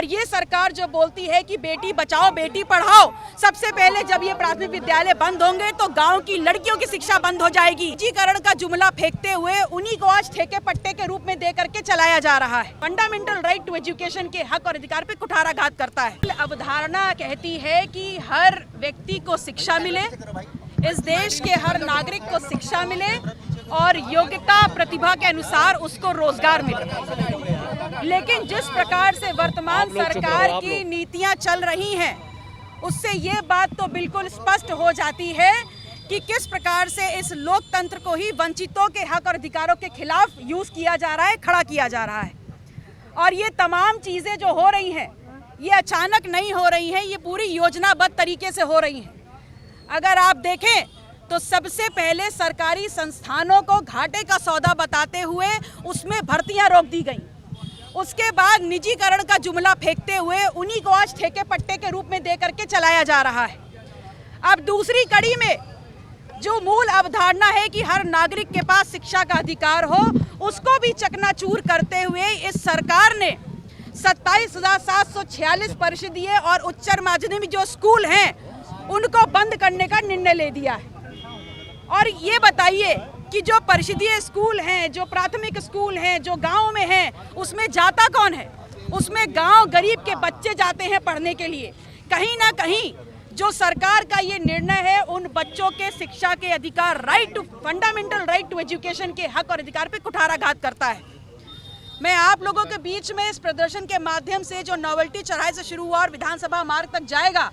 और ये सरकार जो बोलती है कि बेटी बचाओ बेटी पढ़ाओ, सबसे पहले जब ये प्राथमिक विद्यालय बंद होंगे तो गांव की लड़कियों की शिक्षा बंद हो जाएगी। निजीकरण का जुमला फेंकते हुए उन्हीं को आज ठेके पट्टे के रूप में दे करके चलाया जा रहा है। फंडामेंटल राइट टू एजुकेशन के हक और अधिकार पे कुठाराघात करता है। अवधारणा कहती है कि हर व्यक्ति को शिक्षा मिले, इस देश के हर नागरिक को शिक्षा मिले और योग्यता प्रतिभा के अनुसार उसको रोजगार मिले। लेकिन जिस प्रकार से वर्तमान सरकार की नीतियां चल रही हैं, उससे ये बात तो बिल्कुल स्पष्ट हो जाती है कि किस प्रकार से इस लोकतंत्र को ही वंचितों के हक और अधिकारों के खिलाफ यूज किया जा रहा है, खड़ा किया जा रहा है। और ये तमाम चीजें जो हो रही हैं, ये अचानक नहीं हो रही हैं, ये पूरी योजनाबद्ध तरीके से हो रही हैं। अगर आप देखें तो सबसे पहले सरकारी संस्थानों को घाटे का सौदा बताते हुए उसमें भर्तियां रोक दी गई। उसके बाद निजीकरण का जुमला फेंकते हुए उन्हीं को आज ठेके पट्टे के रूप में दे करके चलाया जा रहा है। अब दूसरी कड़ी में जो मूल अवधारणा है कि हर नागरिक के पास शिक्षा का अधिकार हो, उसको भी चकनाचूर करते हुए इस सरकार ने 27,746 परिषदीय और उच्च माध्यमिक जो स्कूल हैं उनको बंद करने का निर्णय ले दिया है। और ये बताइए कि जो परिषदीय स्कूल हैं, जो प्राथमिक स्कूल हैं, जो गांव में हैं, उसमें जाता कौन है? उसमें गांव गरीब के बच्चे जाते हैं पढ़ने के लिए। कहीं ना कहीं जो सरकार का ये निर्णय है उन बच्चों के शिक्षा के अधिकार, फंडामेंटल राइट टू एजुकेशन के हक और अधिकार पे कुठाराघात करता है। मैं आप लोगों के बीच में इस प्रदर्शन के माध्यम से जो नोवेल्टी चौराहे से शुरू हुआ और विधानसभा मार्ग तक जाएगा,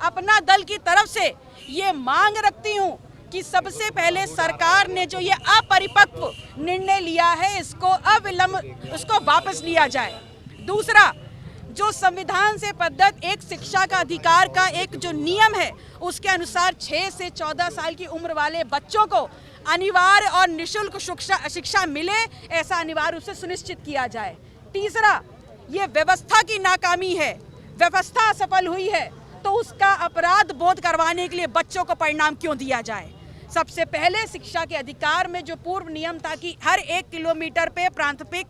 अपना दल की तरफ से ये मांग रखती हूँ कि सबसे पहले सरकार ने जो ये अपरिपक्व निर्णय लिया है, इसको अविलंब उसको वापस लिया जाए। दूसरा, जो संविधान से प्रदत्त एक शिक्षा का अधिकार का एक जो नियम है, उसके अनुसार 6 से 14 साल की उम्र वाले बच्चों को अनिवार्य और निःशुल्क शिक्षा मिले, ऐसा अनिवार्य रूप से सुनिश्चित किया जाए। तीसरा, ये व्यवस्था की नाकामी है, व्यवस्था असफल हुई है तो उसका अपराध बोध करवाने के लिए बच्चों को परिणाम क्यों दिया जाए? सबसे पहले शिक्षा के अधिकार में जो पूर्व नियम था कि हर 1 किलोमीटर पे प्राथमिक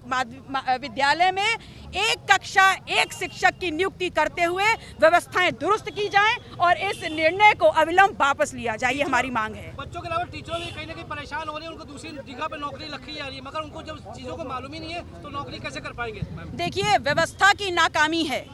विद्यालय में एक कक्षा एक शिक्षक की नियुक्ति करते हुए व्यवस्थाएं दुरुस्त की जाएं और इस निर्णय को अविलंब वापस लिया जाए, ये हमारी मांग है। बच्चों के अलावा टीचरों भी कहीं ना कहीं परेशान हो रहे हैं, उनको दूसरी जगह पे नौकरी रखी जा रही है, मगर उनको जब चीजों को मालूम ही नहीं है तो नौकरी कैसे कर पाएंगे? देखिए, व्यवस्था की नाकामी है,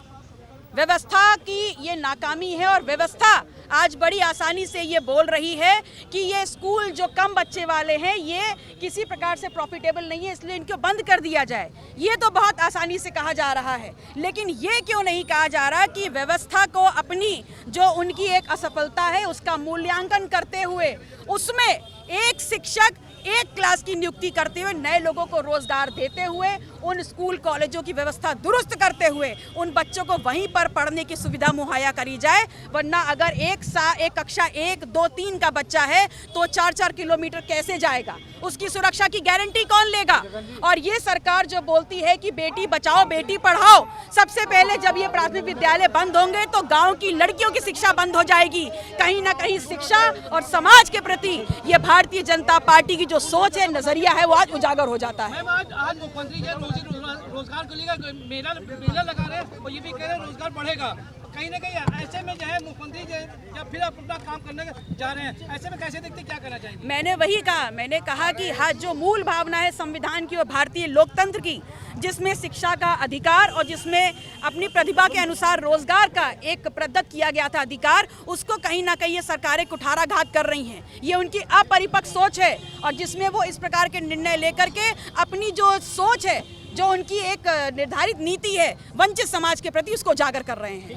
व्यवस्था की ये नाकामी है और व्यवस्था आज बड़ी आसानी से ये बोल रही है कि ये स्कूल जो कम बच्चे वाले हैं ये किसी प्रकार से प्रॉफिटेबल नहीं है, इसलिए इनको बंद कर दिया जाए। ये तो बहुत आसानी से कहा जा रहा है, लेकिन ये क्यों नहीं कहा जा रहा कि व्यवस्था को अपनी जो उनकी एक असफलता है उसका मूल्यांकन करते हुए उसमें एक शिक्षक एक क्लास की नियुक्ति करते हुए, नए लोगों को रोजगार देते हुए, उन स्कूल कॉलेजों की व्यवस्था दुरुस्त करते हुए उन बच्चों को वहीं पर पढ़ने की सुविधा मुहैया करी जाए। वरना अगर एक कक्षा 1, 2, 3 का बच्चा है तो 4-4 किलोमीटर कैसे जाएगा? उसकी सुरक्षा की गारंटी कौन लेगा? और ये सरकार जो बोलती है कि बेटी बचाओ बेटी पढ़ाओ, सबसे पहले जब ये प्राथमिक विद्यालय बंद होंगे तो गांव की लड़कियों की शिक्षा बंद हो जाएगी। कहीं ना कहीं शिक्षा और समाज के प्रति ये भारतीय जनता पार्टी की जो सोच है, नजरिया है, वो आज उजागर हो जाता है। आज मुख्यमंत्री रोजगार को लेकर मेला लगा रहे हैं और ये भी कह रहे हैं रोजगार बढ़ेगा। कहीं ना कहीं ऐसे में जो है मुख्यमंत्री जब फिर अपना काम करने जा रहे हैं, ऐसे में कैसे देखते, क्या करना चाहिए? मैंने वही कहा, मैंने कहा कि हाँ, जो मूल भावना है संविधान की और भारतीय लोकतंत्र की, जिसमें शिक्षा का अधिकार और जिसमें अपनी प्रतिभा के अनुसार रोजगार का एक प्रदत्त किया गया था अधिकार, उसको कहीं ना कहीं ये सरकारें कुठाराघात कर रही हैं। ये उनकी अपरिपक्व सोच है और जिसमें वो इस प्रकार के निर्णय लेकर के अपनी जो सोच है, जो उनकी एक निर्धारित नीति है वंचित समाज के प्रति, उसको उजागर कर रहे हैं।